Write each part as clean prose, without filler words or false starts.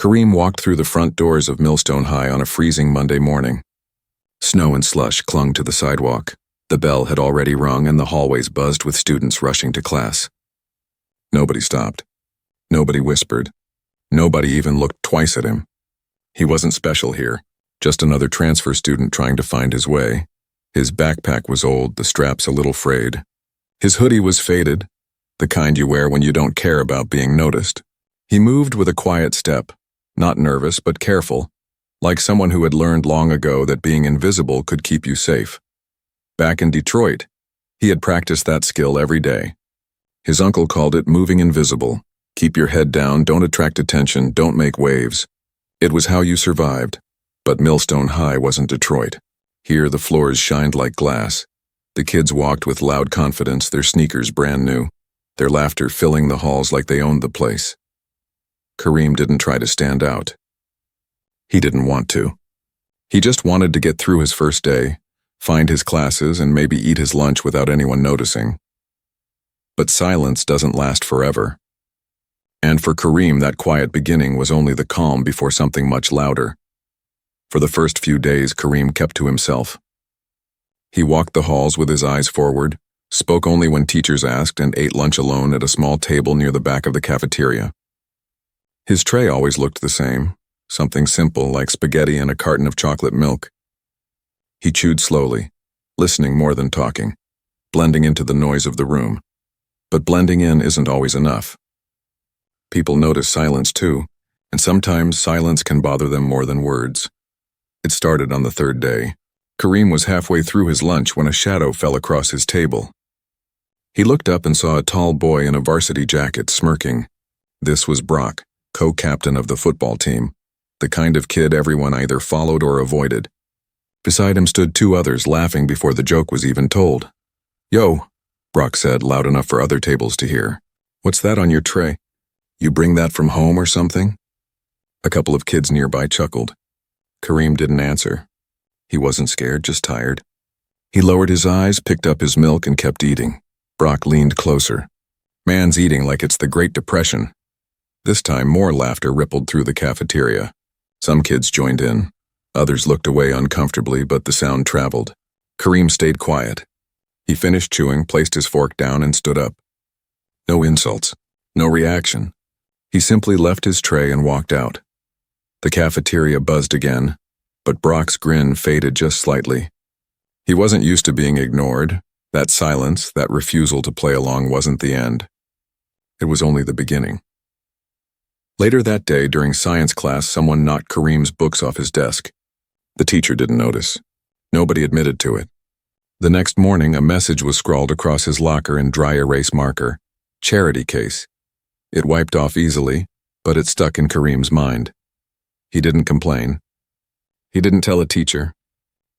Kareem walked through the front doors of Millstone High on a freezing Monday morning. Snow and slush clung to the sidewalk. The bell had already rung and the hallways buzzed with students rushing to class. Nobody stopped. Nobody whispered. Nobody even looked twice at him. He wasn't special here, just another transfer student trying to find his way. His backpack was old, the straps a little frayed. His hoodie was faded, the kind you wear when you don't care about being noticed. He moved with a quiet step, not nervous but careful, like someone who had learned long ago that being invisible could keep you safe. Back in Detroit, he had practiced that skill every day. His uncle called it moving invisible. Keep your head down, don't attract attention, don't make waves. It was how you survived. But Millstone High wasn't Detroit. Here the floors shined like glass. The kids walked with loud confidence, their sneakers brand new, their laughter filling the halls like they owned the place. Kareem didn't try to stand out. He didn't want to. He just wanted to get through his first day, find his classes, and maybe eat his lunch without anyone noticing. But silence doesn't last forever. And for Kareem, that quiet beginning was only the calm before something much louder. For the first few days, Kareem kept to himself. He walked the halls with his eyes forward, spoke only when teachers asked, and ate lunch alone at a small table near the back of the cafeteria. His tray always looked the same, something simple like spaghetti and a carton of chocolate milk. He chewed slowly, listening more than talking, blending into the noise of the room. But blending in isn't always enough. People notice silence too, and sometimes silence can bother them more than words. It started on the third day. Kareem was halfway through his lunch when a shadow fell across his table. He looked up and saw a tall boy in a varsity jacket smirking. This was Brock, co-captain of the football team, the kind of kid everyone either followed or avoided. Beside him stood two others laughing before the joke was even told. "Yo," Brock said, loud enough for other tables to hear. "What's that on your tray? You bring that from home or something?" A couple of kids nearby chuckled. Kareem didn't answer. He wasn't scared, just tired. He lowered his eyes, picked up his milk, and kept eating. Brock leaned closer. "Man's eating like it's the Great Depression." This time, more laughter rippled through the cafeteria. Some kids joined in. Others looked away uncomfortably, but the sound traveled. Kareem stayed quiet. He finished chewing, placed his fork down, and stood up. No insults. No reaction. He simply left his tray and walked out. The cafeteria buzzed again, but Brock's grin faded just slightly. He wasn't used to being ignored. That silence, that refusal to play along wasn't the end. It was only the beginning. Later that day, during science class, someone knocked Kareem's books off his desk. The teacher didn't notice. Nobody admitted to it. The next morning, a message was scrawled across his locker in dry erase marker. Charity case. It wiped off easily, but it stuck in Kareem's mind. He didn't complain. He didn't tell a teacher.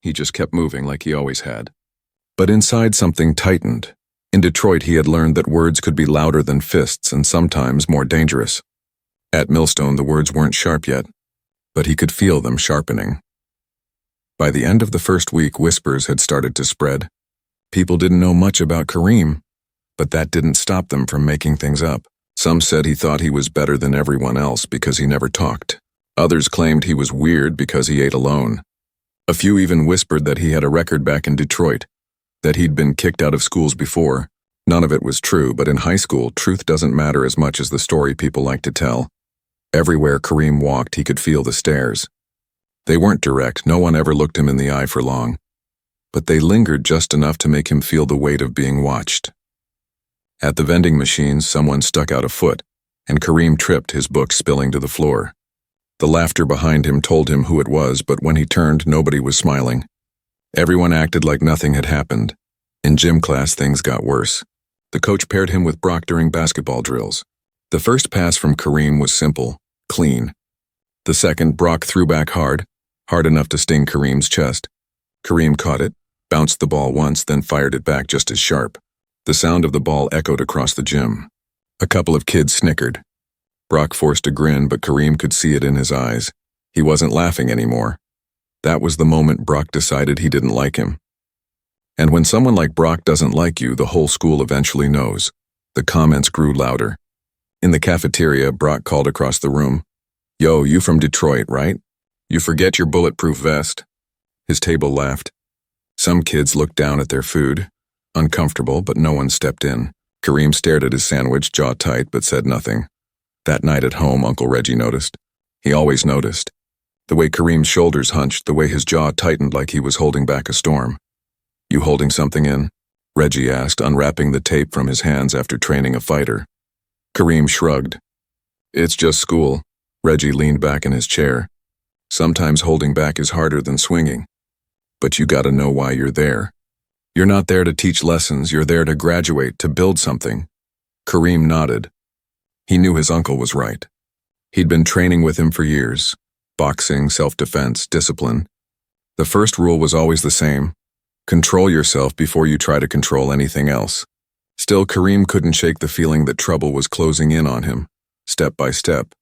He just kept moving like he always had. But inside something tightened. In Detroit, he had learned that words could be louder than fists and sometimes more dangerous. At Millstone, the words weren't sharp yet, but he could feel them sharpening. By the end of the first week, whispers had started to spread. People didn't know much about Kareem, but that didn't stop them from making things up. Some said he thought he was better than everyone else because he never talked. Others claimed he was weird because he ate alone. A few even whispered that he had a record back in Detroit, that he'd been kicked out of schools before. None of it was true, but in high school, truth doesn't matter as much as the story people like to tell. Everywhere Kareem walked, he could feel the stares. They weren't direct, no one ever looked him in the eye for long. But they lingered just enough to make him feel the weight of being watched. At the vending machines, someone stuck out a foot, and Kareem tripped, his book spilling to the floor. The laughter behind him told him who it was, but when he turned, nobody was smiling. Everyone acted like nothing had happened. In gym class, things got worse. The coach paired him with Brock during basketball drills. The first pass from Kareem was simple, clean. The second, Brock threw back hard enough to sting Kareem's chest. Kareem caught it, bounced the ball once, then fired it back just as sharp. The sound of the ball echoed across the gym. A couple of kids snickered. Brock forced a grin, but Kareem could see it in his eyes. He wasn't laughing anymore. That was the moment Brock decided he didn't like him. And when someone like Brock doesn't like you, the whole school eventually knows. The comments grew louder. In the cafeteria, Brock called across the room. Yo, you from Detroit, right? You forget your bulletproof vest? His table laughed. Some kids looked down at their food, uncomfortable, but no one stepped in. Kareem stared at his sandwich, jaw tight, but said nothing. That night at home, Uncle Reggie noticed. He always noticed. The way Kareem's shoulders hunched, the way his jaw tightened like he was holding back a storm. You holding something in? Reggie asked, unwrapping the tape from his hands after training a fighter. Kareem shrugged. It's just school. Reggie leaned back in his chair. Sometimes holding back is harder than swinging. But you gotta know why you're there. You're not there to teach lessons, you're there to graduate, to build something. Kareem nodded. He knew his uncle was right. He'd been training with him for years. Boxing, self-defense, discipline. The first rule was always the same. Control yourself before you try to control anything else. Still, Kareem couldn't shake the feeling that trouble was closing in on him, step by step.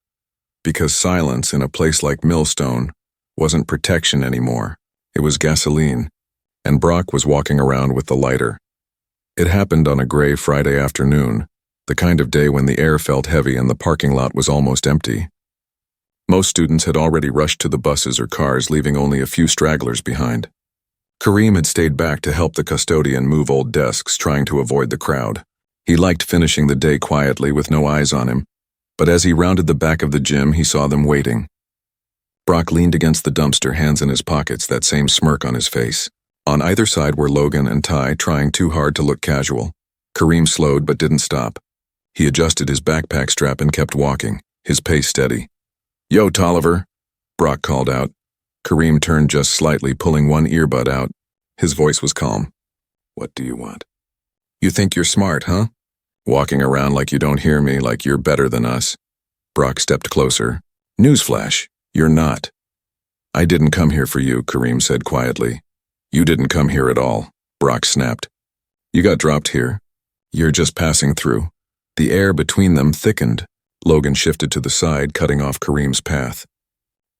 Because silence in a place like Millstone wasn't protection anymore. It was gasoline. And Brock was walking around with the lighter. It happened on a gray Friday afternoon, the kind of day when the air felt heavy and the parking lot was almost empty. Most students had already rushed to the buses or cars, leaving only a few stragglers behind. Kareem had stayed back to help the custodian move old desks, trying to avoid the crowd. He liked finishing the day quietly with no eyes on him, but as he rounded the back of the gym, he saw them waiting. Brock leaned against the dumpster, hands in his pockets, that same smirk on his face. On either side were Logan and Ty, trying too hard to look casual. Kareem slowed but didn't stop. He adjusted his backpack strap and kept walking, his pace steady. Yo, Tolliver, Brock called out. Kareem turned just slightly, pulling one earbud out. His voice was calm. What do you want? You think you're smart, huh? Walking around like you don't hear me, like you're better than us. Brock stepped closer. Newsflash, you're not. I didn't come here for you, Kareem said quietly. You didn't come here at all, Brock snapped. You got dropped here. You're just passing through. The air between them thickened. Logan shifted to the side, cutting off Kareem's path.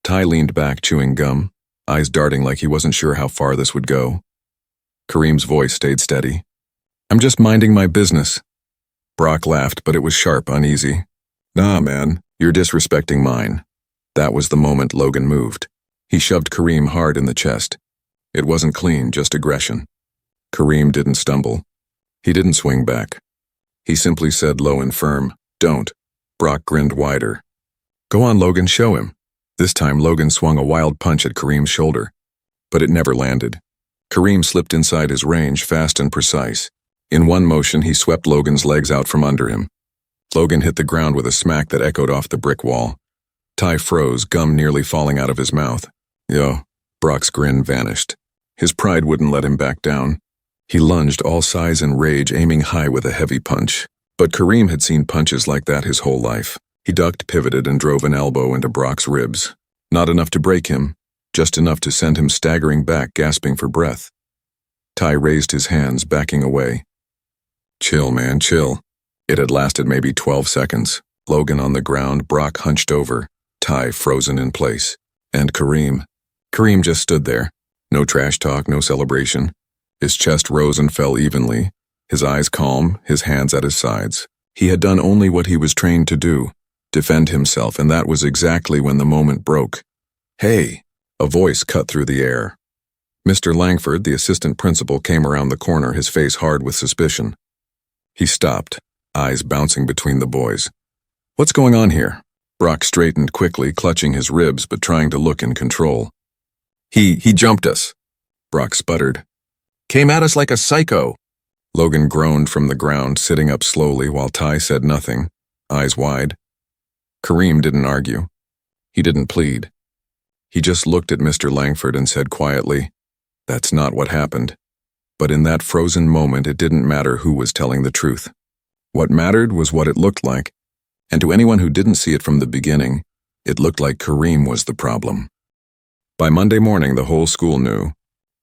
Ty leaned back, chewing gum, eyes darting like he wasn't sure how far this would go. Kareem's voice stayed steady. I'm just minding my business. Brock laughed, but it was sharp, uneasy. Nah, man, you're disrespecting mine. That was the moment Logan moved. He shoved Kareem hard in the chest. It wasn't clean, just aggression. Kareem didn't stumble. He didn't swing back. He simply said low and firm, don't. Brock grinned wider. Go on, Logan, show him. This time Logan swung a wild punch at Kareem's shoulder. But it never landed. Kareem slipped inside his range, fast and precise. In one motion, he swept Logan's legs out from under him. Logan hit the ground with a smack that echoed off the brick wall. Ty froze, gum nearly falling out of his mouth. Yo, Brock's grin vanished. His pride wouldn't let him back down. He lunged, all size and rage, aiming high with a heavy punch. But Kareem had seen punches like that his whole life. He ducked, pivoted, and drove an elbow into Brock's ribs. Not enough to break him, just enough to send him staggering back, gasping for breath. Ty raised his hands, backing away. Chill, man, chill. It had lasted maybe 12 seconds. Logan on the ground, Brock hunched over, Ty frozen in place. And Kareem just stood there. No trash talk, no celebration. His chest rose and fell evenly, his eyes calm, his hands at his sides. He had done only what he was trained to do, defend himself, and that was exactly when the moment broke. Hey! A voice cut through the air. Mr. Langford, the assistant principal, came around the corner, his face hard with suspicion. He stopped, eyes bouncing between the boys. What's going on here? Brock straightened quickly, clutching his ribs but trying to look in control. He jumped us. Brock sputtered. Came at us like a psycho. Logan groaned from the ground, sitting up slowly while Ty said nothing, eyes wide. Kareem didn't argue. He didn't plead. He just looked at Mr. Langford and said quietly, That's not what happened. But in that frozen moment, it didn't matter who was telling the truth. What mattered was what it looked like. And to anyone who didn't see it from the beginning, it looked like Kareem was the problem. By Monday morning, the whole school knew.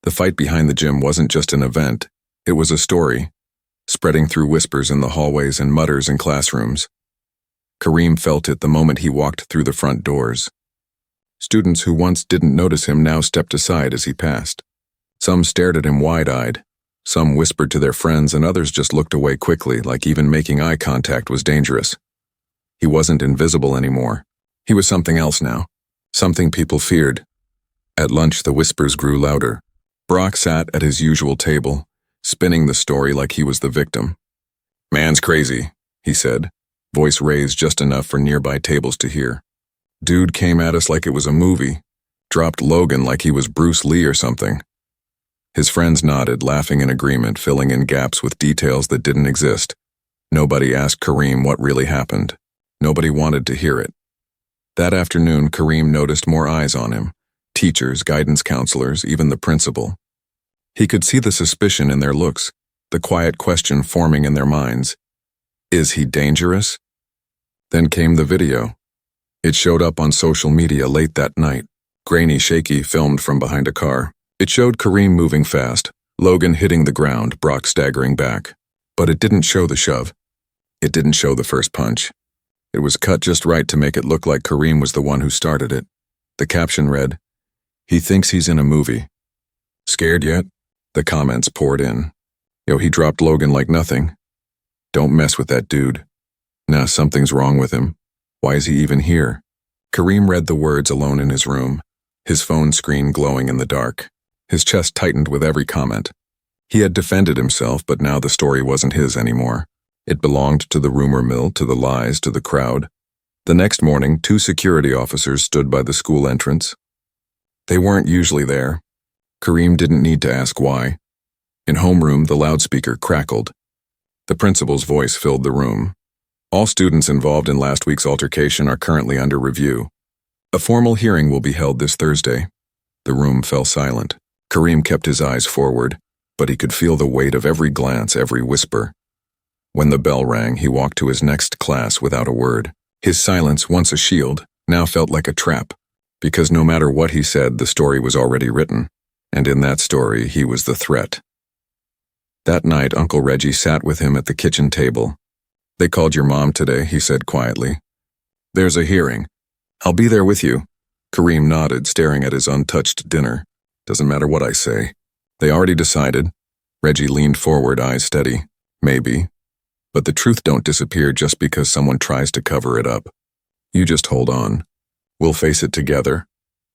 The fight behind the gym wasn't just an event, it was a story, spreading through whispers in the hallways and mutters in classrooms. Kareem felt it the moment he walked through the front doors. Students who once didn't notice him now stepped aside as he passed. Some stared at him wide-eyed, some whispered to their friends, and others just looked away quickly, like even making eye contact was dangerous. He wasn't invisible anymore. He was something else now. Something people feared. At lunch, the whispers grew louder. Brock sat at his usual table, spinning the story like he was the victim. "Man's crazy," he said, voice raised just enough for nearby tables to hear. "Dude came at us like it was a movie. Dropped Logan like he was Bruce Lee or something." His friends nodded, laughing in agreement, filling in gaps with details that didn't exist. Nobody asked Kareem what really happened. Nobody wanted to hear it. That afternoon, Kareem noticed more eyes on him. Teachers, guidance counselors, even the principal. He could see the suspicion in their looks, the quiet question forming in their minds. Is he dangerous? Then came the video. It showed up on social media late that night. Grainy, shaky, filmed from behind a car. It showed Kareem moving fast, Logan hitting the ground, Brock staggering back. But it didn't show the shove. It didn't show the first punch. It was cut just right to make it look like Kareem was the one who started it. The caption read, "He thinks he's in a movie." "Scared yet?" The comments poured in. "Yo, he dropped Logan like nothing. Don't mess with that dude. Nah, something's wrong with him. Why is he even here?" Kareem read the words alone in his room, his phone screen glowing in the dark. His chest tightened with every comment. He had defended himself, but now the story wasn't his anymore. It belonged to the rumor mill, to the lies, to the crowd. The next morning, 2 security officers stood by the school entrance. They weren't usually there. Kareem didn't need to ask why. In homeroom, the loudspeaker crackled. The principal's voice filled the room. "All students involved in last week's altercation are currently under review. A formal hearing will be held this Thursday." The room fell silent. Kareem kept his eyes forward, but he could feel the weight of every glance, every whisper. When the bell rang, he walked to his next class without a word. His silence, once a shield, now felt like a trap, because no matter what he said, the story was already written, and in that story, he was the threat. That night, Uncle Reggie sat with him at the kitchen table. "They called your mom today," he said quietly. "There's a hearing. I'll be there with you." Kareem nodded, staring at his untouched dinner. "Doesn't matter what I say. They already decided." Reggie leaned forward, eyes steady. "Maybe. But the truth don't disappear just because someone tries to cover it up. You just hold on. We'll face it together."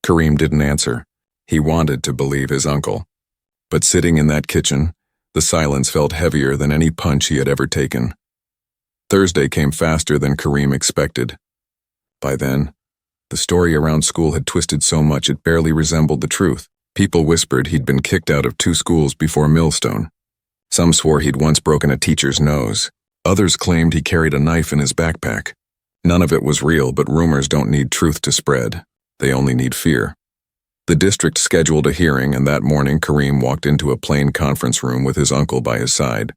Kareem didn't answer. He wanted to believe his uncle. But sitting in that kitchen, the silence felt heavier than any punch he had ever taken. Thursday came faster than Kareem expected. By then, the story around school had twisted so much it barely resembled the truth. People whispered he'd been kicked out of 2 schools before Millstone. Some swore he'd once broken a teacher's nose. Others claimed he carried a knife in his backpack. None of it was real, but rumors don't need truth to spread. They only need fear. The district scheduled a hearing, and that morning Kareem walked into a plain conference room with his uncle by his side.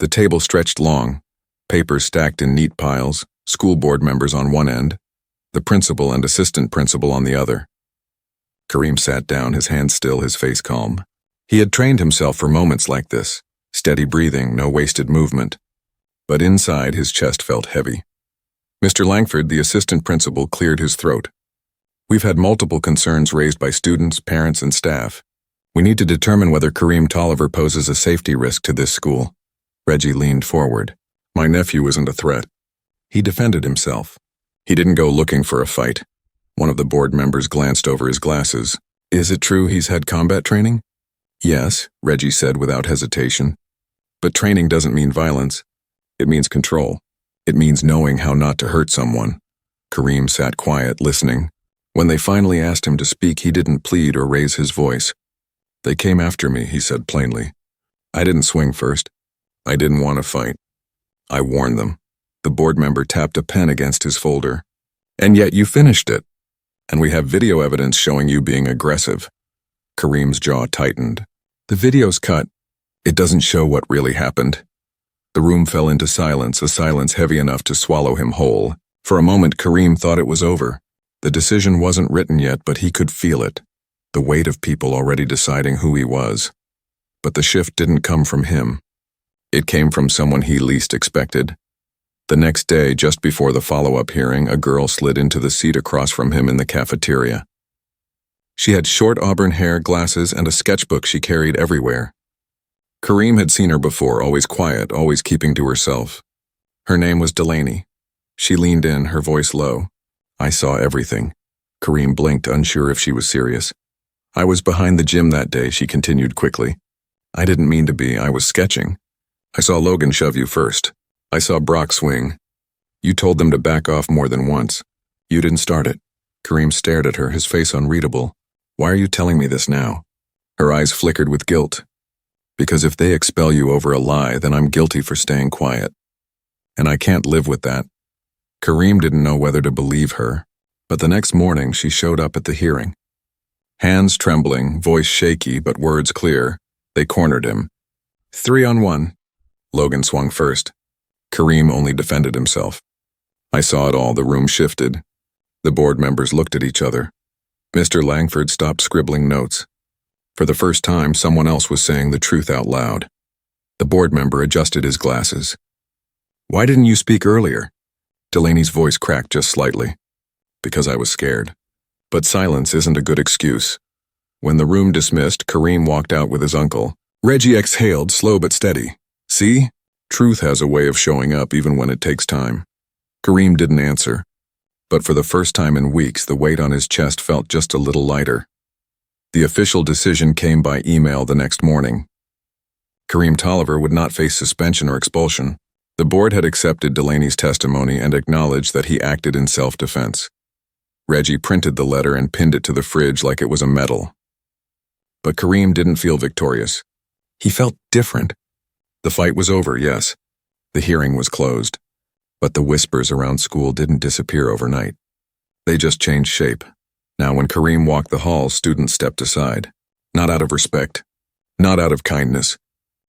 The table stretched long, papers stacked in neat piles, school board members on one end, the principal and assistant principal on the other. Kareem sat down, his hands still, his face calm. He had trained himself for moments like this. Steady breathing, no wasted movement. But inside, his chest felt heavy. Mr. Langford, the assistant principal, cleared his throat. "We've had multiple concerns raised by students, parents, and staff. We need to determine whether Kareem Tolliver poses a safety risk to this school." Reggie leaned forward. "My nephew isn't a threat." He defended himself. He didn't go looking for a fight. One of the board members glanced over his glasses. "Is it true he's had combat training?" "Yes," Reggie said without hesitation. "But training doesn't mean violence. It means control. It means knowing how not to hurt someone." Kareem sat quiet, listening. When they finally asked him to speak, he didn't plead or raise his voice. "They came after me," he said plainly. "I didn't swing first. I didn't want to fight. I warned them." The board member tapped a pen against his folder. "And yet you finished it. And we have video evidence showing you being aggressive." Kareem's jaw tightened. "The video's cut. It doesn't show what really happened." The room fell into silence, a silence heavy enough to swallow him whole. For a moment, Kareem thought it was over. The decision wasn't written yet, but he could feel it. The weight of people already deciding who he was. But the shift didn't come from him. It came from someone he least expected. The next day, just before the follow-up hearing, a girl slid into the seat across from him in the cafeteria. She had short auburn hair, glasses, and a sketchbook she carried everywhere. Kareem had seen her before, always quiet, always keeping to herself. Her name was Delaney. She leaned in, her voice low. I saw everything. Kareem blinked, unsure if she was serious. I was behind the gym that day, she continued quickly. I didn't mean to be, I was sketching. I saw Logan shove you first. I saw Brock swing. You told them to back off more than once. You didn't start it. Kareem stared at her, his face unreadable. Why are you telling me this now? Her eyes flickered with guilt. Because if they expel you over a lie, then I'm guilty for staying quiet. And I can't live with that. Kareem didn't know whether to believe her, but the next morning she showed up at the hearing. Hands trembling, voice shaky, but words clear, they cornered him. 3-on-1. Logan swung first. Kareem only defended himself. I saw it all, the room shifted. The board members looked at each other. Mr. Langford stopped scribbling notes. For the first time, someone else was saying the truth out loud. The board member adjusted his glasses. Why didn't you speak earlier? Delaney's voice cracked just slightly. Because I was scared. But silence isn't a good excuse. When the room dismissed, Kareem walked out with his uncle. Reggie exhaled, slow but steady. See? Truth has a way of showing up even when it takes time. Kareem didn't answer. But for the first time in weeks, the weight on his chest felt just a little lighter. The official decision came by email the next morning. Kareem Tolliver would not face suspension or expulsion. The board had accepted Delaney's testimony and acknowledged that he acted in self-defense. Reggie printed the letter and pinned it to the fridge like it was a medal. But Kareem didn't feel victorious. He felt different. The fight was over, yes. The hearing was closed. But the whispers around school didn't disappear overnight. They just changed shape. Now when Kareem walked the halls, students stepped aside. Not out of respect. Not out of kindness.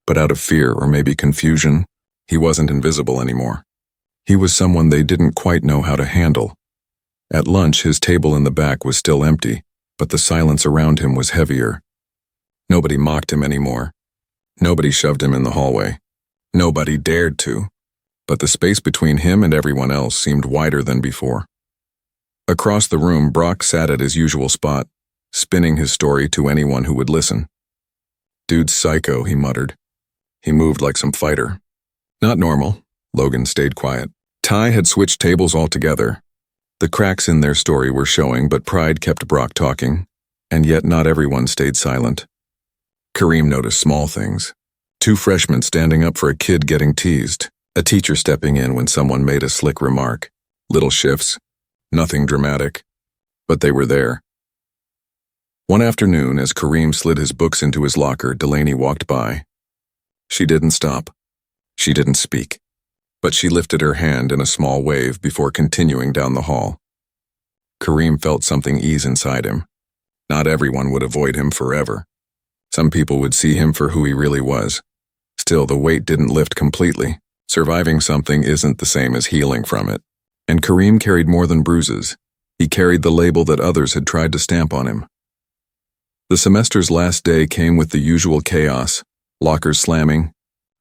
But out of fear or maybe confusion. He wasn't invisible anymore. He was someone they didn't quite know how to handle. At lunch, his table in the back was still empty, but the silence around him was heavier. Nobody mocked him anymore. Nobody shoved him in the hallway. Nobody dared to. But the space between him and everyone else seemed wider than before. Across the room, Brock sat at his usual spot, spinning his story to anyone who would listen. Dude's psycho, he muttered. He moved like some fighter. Not normal. Logan stayed quiet. Ty had switched tables altogether. The cracks in their story were showing, but pride kept Brock talking, and yet not everyone stayed silent. Kareem noticed small things. 2 freshmen standing up for a kid getting teased. A teacher stepping in when someone made a slick remark. Little shifts. Nothing dramatic. But they were there. One afternoon, as Kareem slid his books into his locker, Delaney walked by. She didn't stop. She didn't speak. But she lifted her hand in a small wave before continuing down the hall. Kareem felt something ease inside him. Not everyone would avoid him forever. Some people would see him for who he really was. Still, the weight didn't lift completely. Surviving something isn't the same as healing from it. And Kareem carried more than bruises. He carried the label that others had tried to stamp on him. The semester's last day came with the usual chaos. Lockers slamming,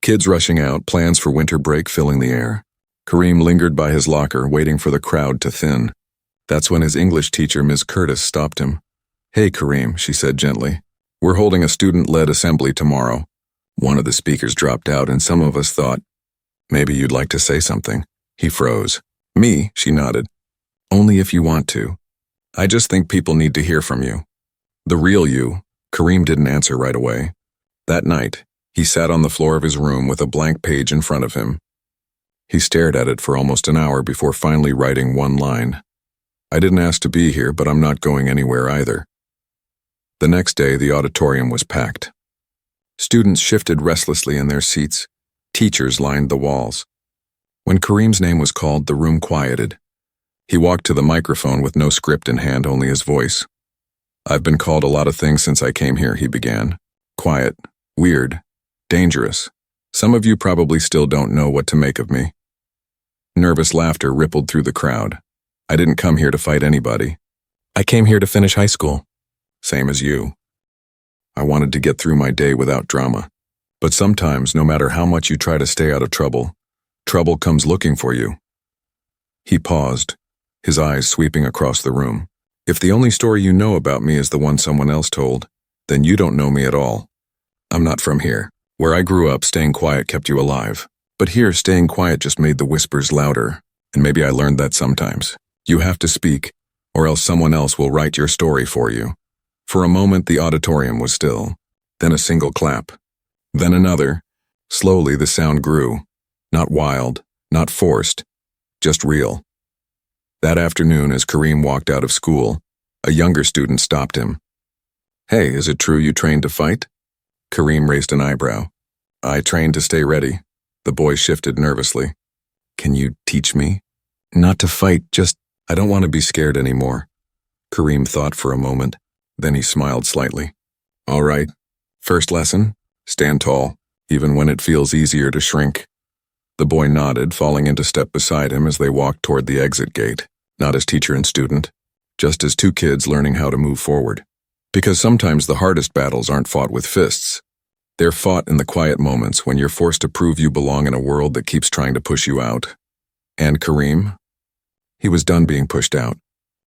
kids rushing out, plans for winter break filling the air. Kareem lingered by his locker, waiting for the crowd to thin. That's when his English teacher, Ms. Curtis, stopped him. Hey, Kareem, she said gently. We're holding a student-led assembly tomorrow. One of the speakers dropped out, and some of us thought, maybe you'd like to say something. He froze. Me, she nodded. Only if you want to. I just think people need to hear from you. The real you. Kareem didn't answer right away. That night, he sat on the floor of his room with a blank page in front of him. He stared at it for almost an hour before finally writing one line. I didn't ask to be here, but I'm not going anywhere either. The next day, the auditorium was packed. Students shifted restlessly in their seats. Teachers lined the walls. When Kareem's name was called, the room quieted. He walked to the microphone with no script in hand, only his voice. I've been called a lot of things since I came here, he began. Quiet, weird, dangerous. Some of you probably still don't know what to make of me. Nervous laughter rippled through the crowd. I didn't come here to fight anybody. I came here to finish high school. Same as you. I wanted to get through my day without drama. But sometimes, no matter how much you try to stay out of trouble, trouble comes looking for you. He paused, his eyes sweeping across the room. If the only story you know about me is the one someone else told, then you don't know me at all. I'm not from here. Where I grew up, staying quiet kept you alive. But here, staying quiet just made the whispers louder, and maybe I learned that sometimes. You have to speak, or else someone else will write your story for you. For a moment, the auditorium was still. Then a single clap. Then another. Slowly, the sound grew. Not wild, not forced, just real. That afternoon, as Kareem walked out of school, a younger student stopped him. "Hey, is it true you trained to fight?" Kareem raised an eyebrow. "I trained to stay ready." The boy shifted nervously. "Can you teach me?" "Not to fight, just, I don't want to be scared anymore." Kareem thought for a moment. Then he smiled slightly. "All right. First lesson, stand tall, even when it feels easier to shrink." The boy nodded, falling into step beside him as they walked toward the exit gate, not as teacher and student, just as two kids learning how to move forward. Because sometimes the hardest battles aren't fought with fists. They're fought in the quiet moments when you're forced to prove you belong in a world that keeps trying to push you out. And Kareem? He was done being pushed out.